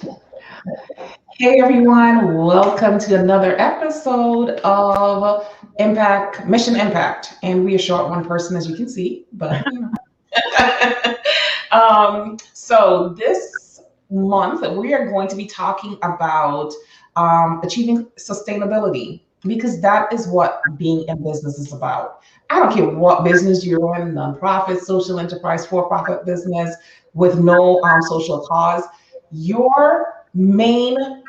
Hey everyone, welcome to another episode of Impact Mission Impact. And we are short one person, as you can see, but so this month we are going to be talking about achieving sustainability because that is what being in business is about. I don't care what business you're in, nonprofit, social enterprise, for-profit business with no social cause. Your main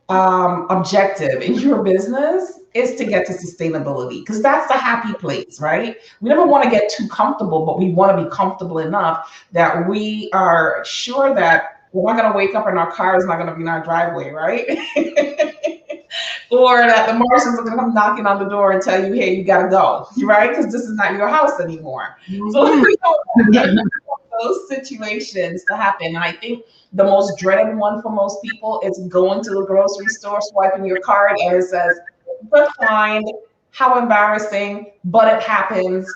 objective in your business is to get to sustainability because that's the happy place, right? We never want to get too comfortable, but we want to be comfortable enough that we are sure that we're not going to wake up and our car is not going to be in our driveway, right? Or that the Martians are going to come knocking on the door and tell you, hey, you got to go, right? Because this is not your house anymore. So we don't want those situations to happen. And I think the most dreaded one for most people is going to the grocery store, swiping your card, and it says declined. How embarrassing, but it happens.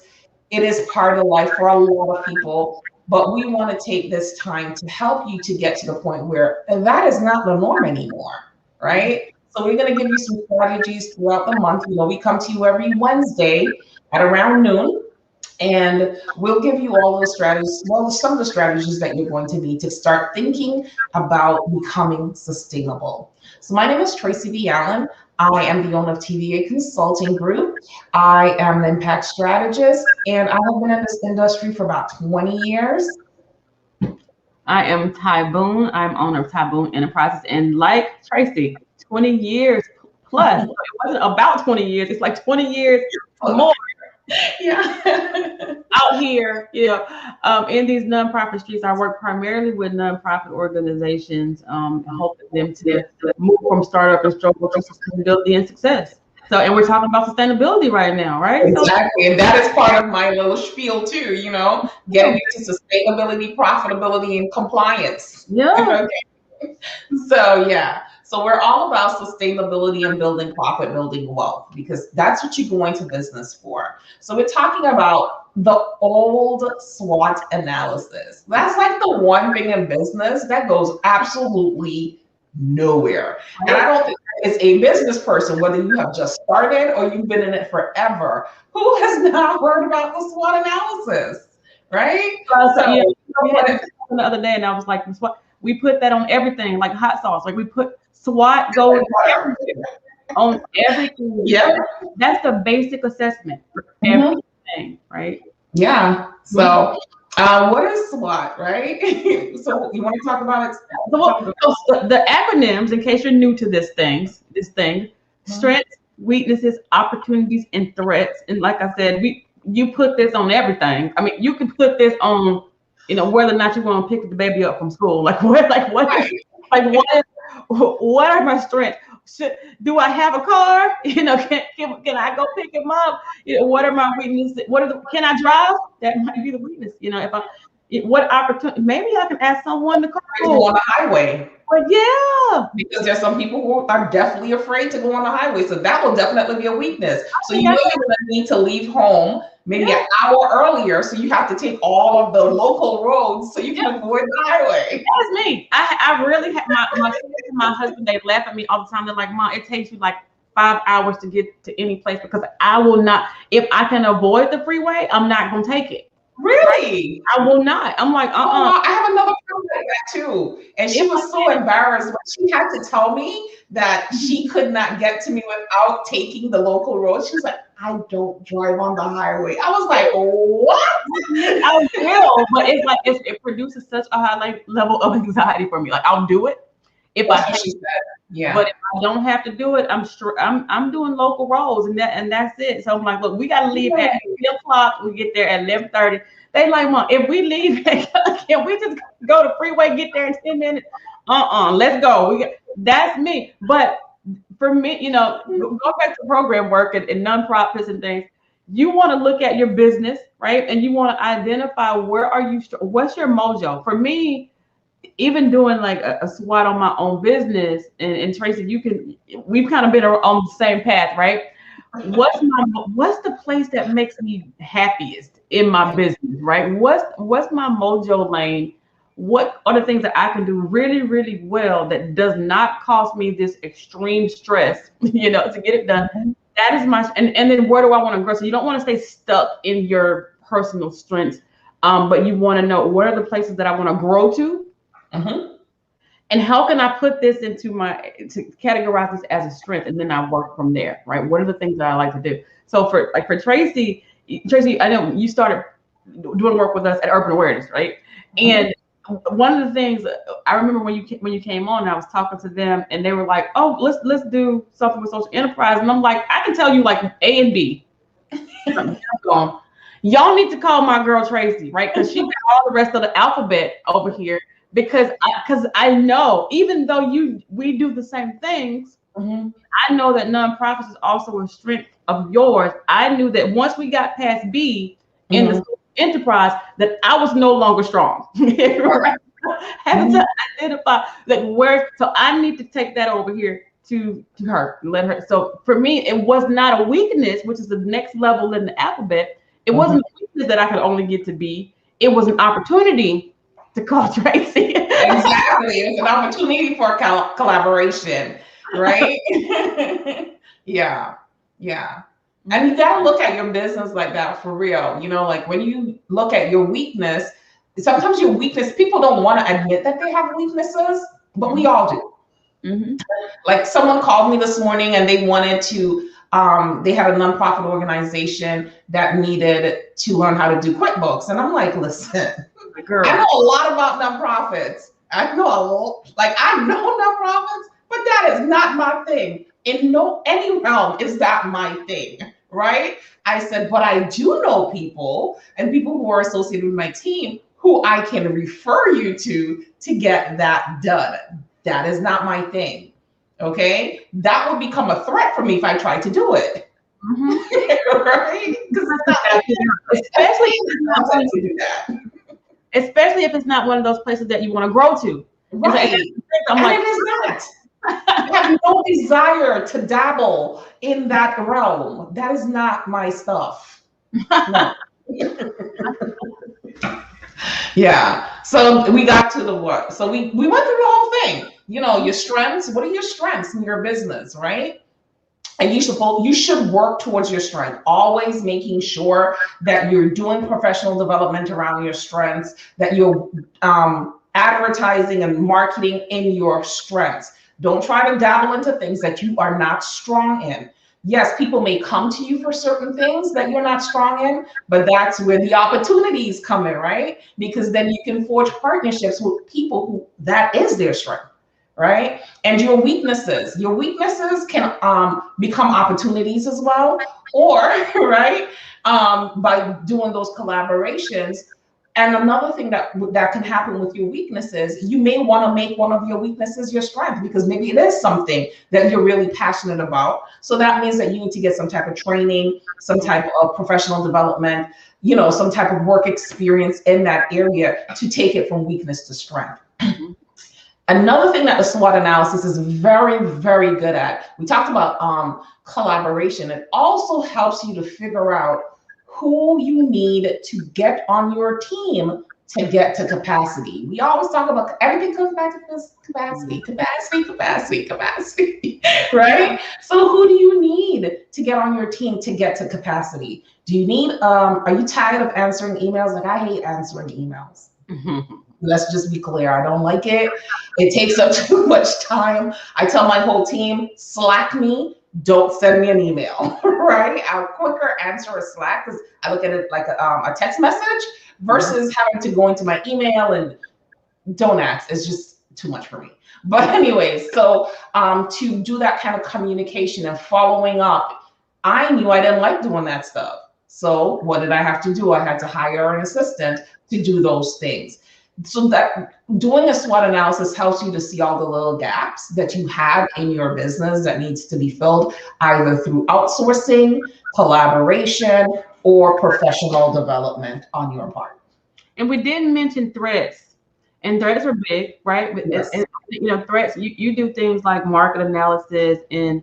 It is part of life for a lot of people. But we want to take this time to help you to get to the point where that is not the norm anymore, right? So we're going to give you some strategies throughout the month. We come to you every Wednesday at around noon and we'll give you all those strategies, well, some of the strategies that you're going to need to start thinking about becoming sustainable. So my name is Tracy V. Allen. I am the owner of TVA Consulting Group. I am an impact strategist, and I have been in this industry for about 20 years. I am Ty Boone. I'm owner of Ty Boone Enterprises. And like Tracy, 20 years plus. It wasn't about 20 years. It's like 20 years or more Yeah. out here, in these nonprofit streets. I work primarily with nonprofit organizations, helping them to move from startup and struggle to sustainability and success. So, and we're talking about sustainability right now, right? Exactly. And that is part of my little spiel too, getting into sustainability, profitability, and compliance. Yeah. Okay. So yeah. So we're all about sustainability and building profit, building wealth, because that's what you go into business for. So we're talking about the old SWOT analysis. That's like the one thing in business that goes absolutely nowhere. And I don't think as a business person, whether you have just started or you've been in it forever, who has not heard about the SWOT analysis, right? So, So we had this the other day, and I was like, SWOT, we put that on everything, like hot sauce. Like we put SWOT goes on everything. yeah. That's the basic assessment for everything, right? Yeah. So, what is SWOT, right? So, you want to talk about it? So the acronyms, in case you're new to this thing, strengths, weaknesses, opportunities, and threats. And like I said, you put this on everything. I mean, you can put this on, whether or not you want to pick the baby up from school. Like what? What are my strengths? Do I have a car? Can I go pick him up? What are my weaknesses? Can I drive? That might be the weakness. What opportunity? Maybe I can ask someone to go on the highway. But yeah, because there's some people who are definitely afraid to go on the highway, so that will definitely be a weakness. So you're going to need to leave home maybe an hour earlier, so you have to take all of the local roads so you can avoid the highway. That's me. I really have my kids and my husband. They laugh at me all the time. They're like, "Mom, it takes you like 5 hours to get to any place because I will not. If I can avoid the freeway, I'm not going to take it." Really? I will not. I'm like, I have another friend like that too. And she was so embarrassed, but she had to tell me that she could not get to me without taking the local road. She was like, I don't drive on the highway. I was like, what? I will, but it's like it produces such a high level of anxiety for me. Like I'll do it if I have to. Yeah. But if I don't have to do it, I'm doing local roads and that's it. So I'm like, look, we gotta leave at 8 o'clock. We get there at 11:30. They like, Mom, if we leave, can we just go to freeway, get there in 10 minutes? Let's go. That's me. But for me, go back to program work and nonprofits and things. You want to look at your business, right? And you want to identify what's your mojo. For me, even doing like a SWOT on my own business, and Tracy, we've kind of been on the same path, right? What's the place that makes me happiest in my business, right? What's my mojo lane? what are the things that I can do really, really well that does not cause me this extreme stress, to get it done. That is my, and then where do I want to grow? So you don't want to stay stuck in your personal strengths, but you want to know what are the places that I want to grow to, and how can I put this into to categorize this as a strength, and then I work from there, right? What are the things that I like to do? So for Tracy, I know you started doing work with us at Urban Awareness, right? And one of the things I remember when you came on, I was talking to them, and they were like, "Oh, let's do something with social enterprise," and I'm like, "I can tell you like A and B." Y'all need to call my girl Tracy, right? Because she got all the rest of the alphabet over here. Because I know, even though we do the same things, I know that nonprofits is also a strength of yours. I knew that once we got past B in the enterprise, that I was no longer strong. Right? Having to identify where, so I need to take that over here to her and let her. So for me, it was not a weakness, which is the next level in the alphabet. It wasn't a weakness that I could only get to B. It was an opportunity to call Tracy. Exactly. It's an opportunity for collaboration, right? Yeah. And you got to look at your business like that for real. Like when you look at your weakness, sometimes your weakness, people don't want to admit that they have weaknesses, but we all do. Like someone called me this morning and they wanted to, they had a nonprofit organization that needed to learn how to do QuickBooks. And I'm like, listen, girl, I know a lot about nonprofits. I know nonprofits, but that is not my thing. In any realm is that my thing, right? I said, but I do know people and people who are associated with my team who I can refer you to get that done. That is not my thing. Okay, that would become a threat for me if I tried to do it. Right? Because especially if it's not one of those places that you want to grow to. Right. I'm like, it is not. I have no desire to dabble in that realm. That is not my stuff. No. Yeah. So we got to the what? So we went through the whole thing. Your strengths. What are your strengths in your business, right? And you should work towards your strength, always making sure that you're doing professional development around your strengths, that you're advertising and marketing in your strengths. Don't try to dabble into things that you are not strong in. Yes, people may come to you for certain things that you're not strong in, but that's where the opportunities come in, right? Because then you can forge partnerships with people who that is their strength. Right? And your weaknesses can become opportunities as well, or right, by doing those collaborations. And another thing that can happen with your weaknesses, you may want to make one of your weaknesses your strength, because maybe it is something that you're really passionate about. So that means that you need to get some type of training, some type of professional development, some type of work experience in that area to take it from weakness to strength. Another thing that the SWOT analysis is very, very good at, we talked about collaboration. It also helps you to figure out who you need to get on your team to get to capacity. We always talk about everything comes back to this capacity, right? So who do you need to get on your team to get to capacity? Do you need, are you tired of answering emails? Like, I hate answering emails. Let's just be clear. I don't like it. It takes up too much time. I tell my whole team, Slack me, don't send me an email, right? I'll quicker answer a Slack because I look at it like a text message versus having to go into my email and don't ask. It's just too much for me. But anyways, so to do that kind of communication and following up, I knew I didn't like doing that stuff. So what did I have to do? I had to hire an assistant to do those things. So that doing a SWOT analysis helps you to see all the little gaps that you have in your business that needs to be filled either through outsourcing, collaboration, or professional development on your part. And we didn't mention threats, and threats are big, right? Yes. And threats, you do things like market analysis and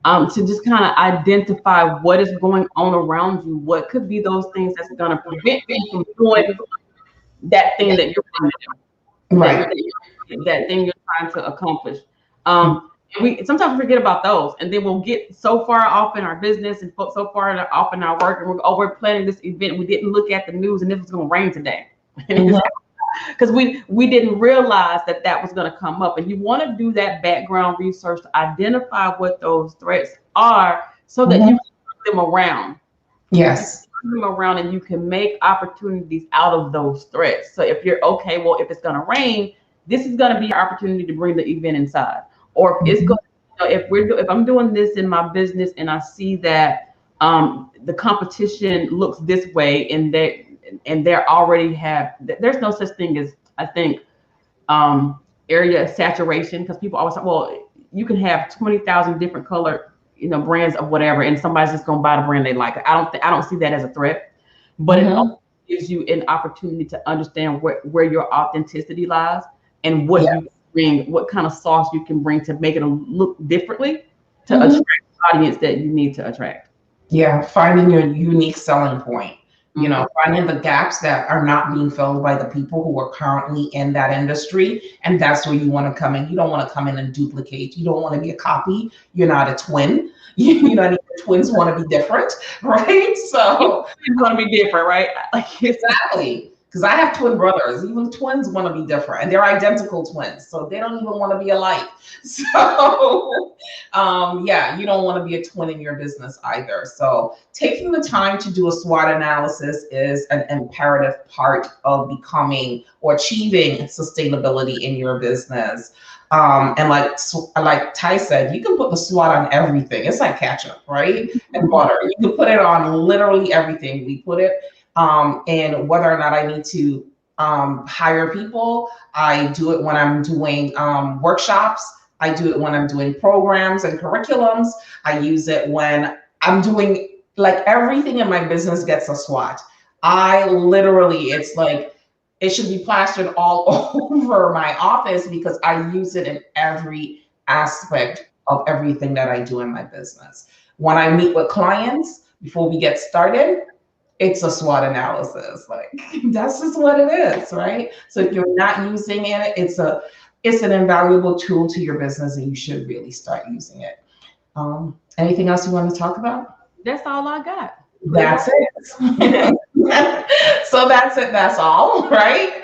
to just kind of identify what is going on around you. What could be those things that's going to prevent you from doing that thing that you're going to do. Right. that thing you're trying to accomplish. We sometimes forget about those, and then we'll get so far off in our business and so far off in our work, and we're planning this event. We didn't look at the news, and it was going to rain today, because we didn't realize that was going to come up. And you want to do that background research to identify what those threats are, so that you can turn them around. Yes. Them around, and you can make opportunities out of those threats. So if you're okay, well, if it's going to rain, this is going to be your opportunity to bring the event inside. Or if it's going, if I'm doing this in my business and I see that the competition looks this way, and they're already have, there's no such thing as, I think, area saturation, because people always say, well, you can have 20,000 different color, brands of whatever, and somebody's just gonna buy the brand they like. I don't see that as a threat, but it also gives you an opportunity to understand where your authenticity lies, and what you bring, what kind of sauce you can bring to make it look differently to attract the audience that you need to attract. Yeah, finding your unique selling point. Finding the gaps that are not being filled by the people who are currently in that industry. And that's where you want to come in. You don't want to come in and duplicate. You don't want to be a copy. You're not a twin. Twins want to be different, right? So you want to be different, right? Exactly. Because I have twin brothers. Even twins want to be different, and they're identical twins, so they don't even want to be alike. So you don't want to be a twin in your business either. So taking the time to do a SWOT analysis is an imperative part of becoming or achieving sustainability in your business. And like Ty said, you can put the SWOT on everything. It's like ketchup, right? And butter. You can put it on literally everything. We put it and whether or not I need to hire people. I do it when I'm doing workshops. I do it when I'm doing programs and curriculums. I use it when I'm doing, like, everything in my business gets a SWOT. It's like, it should be plastered all over my office, because I use it in every aspect of everything that I do in my business. When I meet with clients, before we get started, it's a SWOT analysis. Like, that's just what it is, right? So if you're not using it, it's an invaluable tool to your business, and you should really start using it. Anything else you want to talk about? That's all I got. That's it. So that's it. That's all, right?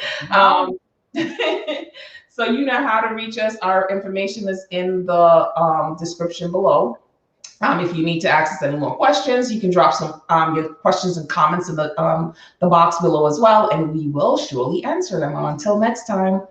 So you know how to reach us. Our information is in the description below. If you need to access any more questions, you can drop some your questions and comments in the box below as well, and we will surely answer them. Until next time.